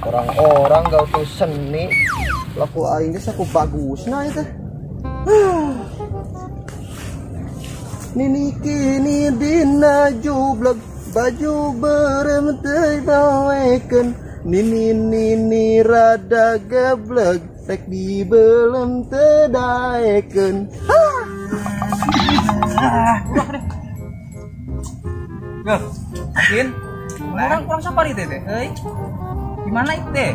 Orang-orang gak tuh seni laku aing geus aku bagusna eta. Nini kini dina jublek baju berem teu bawekeun. Nini rada geblek rek dibelem teu daekeun. Gah, Kin. Kurang sapari teh teh. Heuy. Di mana itu teh?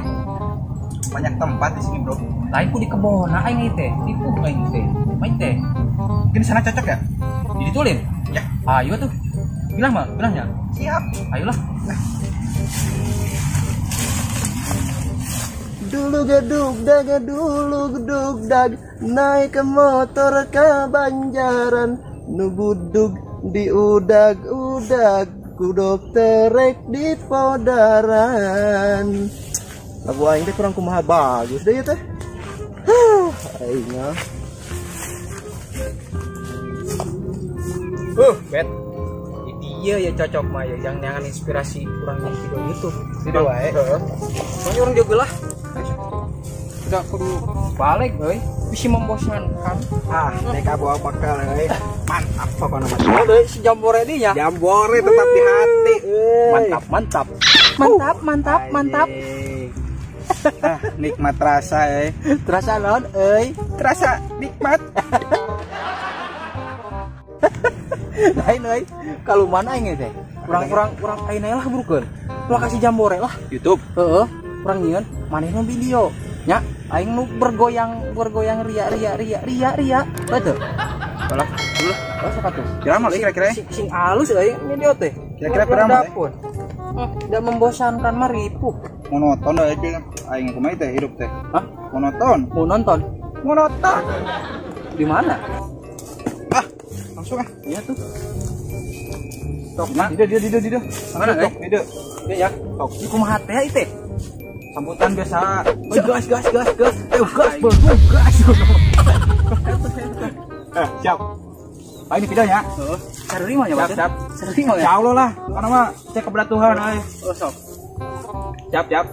Banyak tempat di sini, Bro. Lain ku di kebon aing teh. Di pub aing teh. Main teh. Mungkin di sana cocok ya? Ditulin? Ya. Ayo tuh. Bilangnya. Siap. Ayolah. Dulu gedug dag naik ke motor ke Banjaran, nubudug di udag ku dokter rek di podaran. Lagu aing teh kurang kumaha bagus deh ya teh. Aingnya. Bet. Iya ya cocok mah ya yang inspirasi kurang yang video YouTube. Video wae. Soalnya orang dia gelah. Udah kudu balik euy. Bisa membosankan. Mereka bawa bakal euy. Mantap pokoknya mah. Oh, deui si Jambore dinya. Jambore tetap di hati. Mantap. Nikmat rasa Terasa naon euy? Terasa nikmat. Lain euy. Kalau mana aing teh? Kurang aing lah burukeun. Tuh kasih Jambore lah. YouTube. Heeh. Kurang nyieun manehna video. Nya aing nu bergoyang ria. Betul. Kalah. Oh, sepatu. Kira-kira kira-kira Sing halus euy video teh. Kira-kira berapa? Tidak membosankan mah ripuh. Monoton dah itu aing kumaha teh hidup teh. Hah? Monoton. Mau nonton? Monoton. Di mana? Langsung Iya tuh. Tok, di. Mana, Tok, di. Iya ya. Tok. Di kumaha teh ieu teh? Sambutan biasa. Gas. Gas. Siap. Ini videonya. Heeh. Saruri mah ya, Bang. Siap. Saruri mah ya. Insyaallah lah. Karena mah cek kebelah Tuhan euy. Oh, sok. Siap. Siap.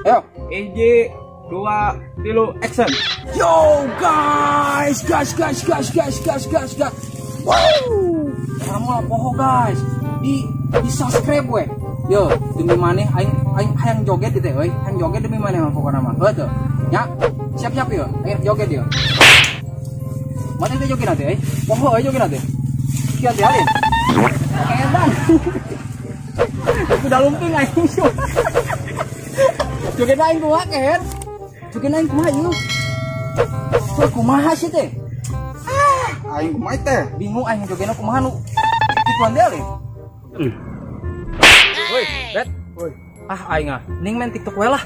Ayo, 1 2 3 action. Yo guys, gas. Wow. Kamu poho guys. Di subscribe we. Yo, demi maneh aing hayang joget teh euy. Hayang joget demi maneh mah pokona mah. Heuh. Ya. Siap yo. Ayo joget yo. Mana teh joget nanti euy? Poho euy joget nanti. Kieu teh alin. Edan. Udah lumping aing. Joget aing kumaha ken? Joget aing kumaha ieu? Tuh kumaha sih teh? Aing kumaha teh? Bingung aing jogetna kumaha nu tituan deui alin. Woi, Bet. Woi. Aing ning main TikTok we lah.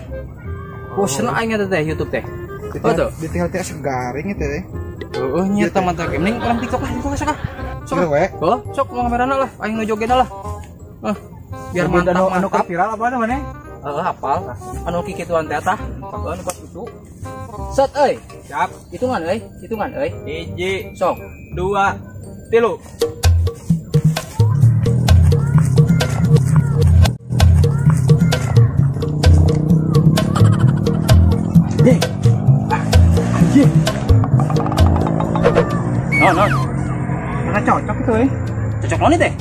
Bosen aing teh YouTube teh. Betul. Ditinggal teh segaring itu teh. Heeh, nya teman-teman game ning orang TikTok lah, sok. Sok we. Heeh, sok ngamerana lah, aing nu jogetna lah. Biar mantap anu viral apa namanya? Hafal. Anu kikituan teh tah. Anu pas itu. Set euy. Siap. Hitungan euy. 1 Sok. 2 3. Anjing. Non. Karena cocok itu Cocok non teh?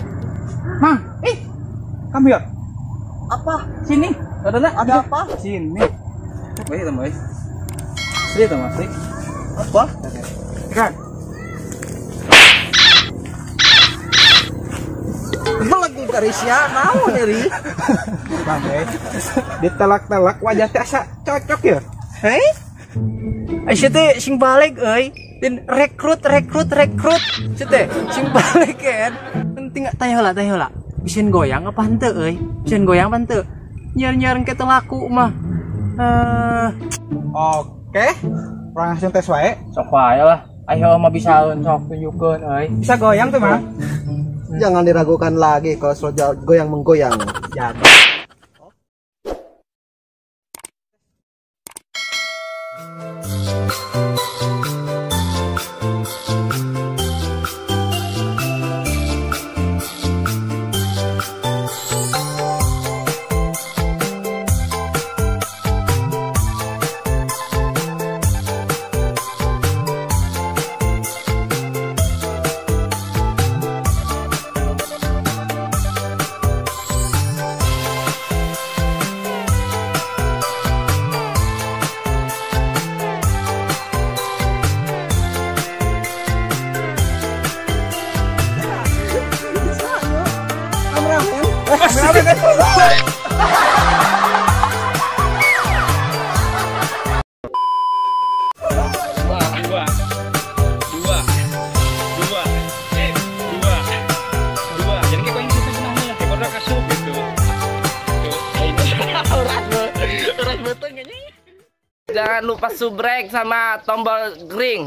Mang, kamu ya? Apa? Sini. Ada apa? Sini. Baik, teman. Sini, teman. Apa? Kan. Lagi garisnya naon dari? Bang, ditelak-telak wajah teh asa cocok ya? Hei? Aisyah teh sing balik euy. Dan rekrut. Cete sing balik kan. Penting tanya heula. Bisin goyang apa henteu euy? Bisin goyang apa henteu? Nyer-nyer ke laku mah. Oke, orang hasil tes wae. Sok wae lah. Ayo mah bisa sok tunjukkeun euy. Bisa goyang tuh mah. Jangan diragukan lagi kalau soal goyang menggoyang. Jadi. Jangan lupa subrek sama tombol ring.